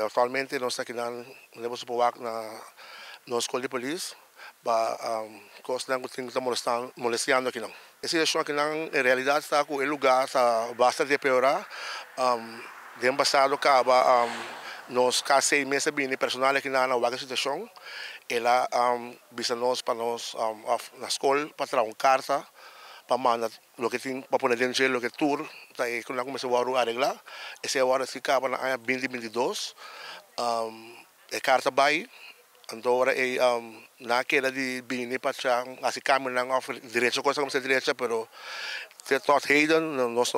Atualmente nós aqui levamos para na escola de polícia para coisa que tem que molestando aqui não. Essa situação aqui não, em realidade está com o lugar está bastante piorar. De ano passado acaba nós cá 6 meses bem personal aqui na vaga situação. Ela visa nós para nós na escola para trazer uma carta para mandar o que tem para pôr dentro do que tour. Daí quando começou a arreglar, essa hora se acaba na ano 2022. A carta vai então agora naquela de bem para achar assim caminho não direito coisa como se direito, pero tot heden nós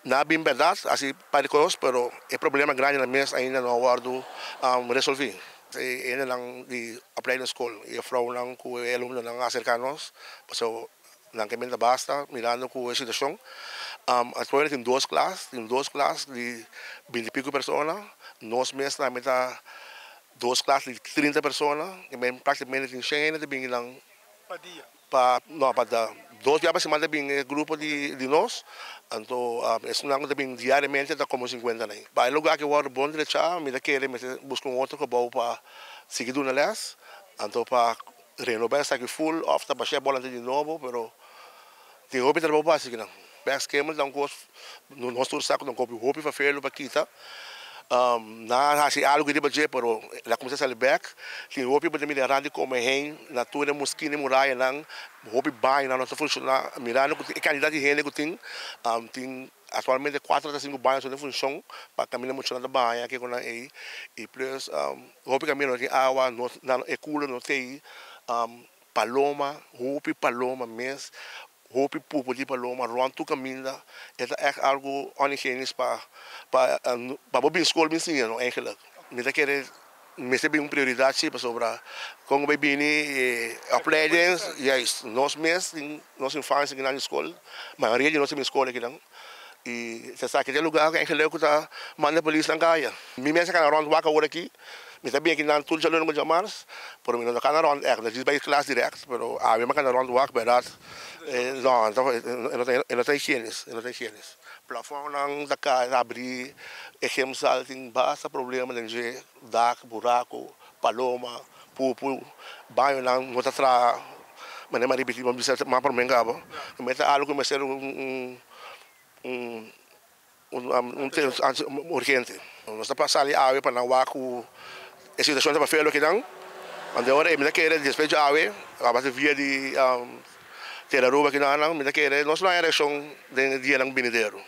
não bem verdade assim perigoso, pero o problema grande na mesa ainda não guardo resolver. Ainda não de apply na escola e a frau não com o aluno não acercar-nos, so não que ainda basta mirando com a situação. Atualmente tem duas classes de 20 e pico pessoas, nós mesmos também tá duas classes de 30 pessoas, que praticamente tem 100 de bem lang para não para 2 dias para semana bem grupo de nós, então isso não é bem diariamente tá como 50 aí. Para o lugar que eu bom de deixar, me querer buscar outro que bom para seguir do les, então para renovar essa que full, ofta para chegar bola de novo, pero tem roupa de trabalho assim não. Best esquema não gosto, nós todos saco não compro roupa para fazer para quitar. Na assim algo de budget pero la começa a back que hope pode melhorar de como é na tua mosquina muralha não hope bem não está funcionar mirando a quantidade de gente que tem atualmente 4 a 5 banhos de função para caminhar muito na banha que com aí e plus hope caminho de água na cooler não tem paloma paloma mês hope pupo de paloma ruim tu caminha é algo onigênico para bobin escola me ensina não eigenlijk me tá querer me ser uma prioridade sim para sobrar como vai bem opleidings nós mesmos nós infância na escola maioria de nós na escola aqui não e você sabe que é lugar que eigenlijk tá manda polícia na caia me mesmo que na ronda vaca agora aqui me tá bem aqui na tudo já não me chamars por mim não tá na ronda é na vai classe direct pero a minha na ronda vaca verdade não então eu não tenho higienes plafond não da casa abrir exemplo tem basta problema de dac buraco paloma pupu banho não tá tra mas nem mais repetir mas mais por mim gabo mas algo que me ser tema urgente nós está passando ali água para não vacu a situação está para fazer o que não onde agora me querer despejar água a base via de ter a roupa que não me querer nós não é reação de dia não vindeiro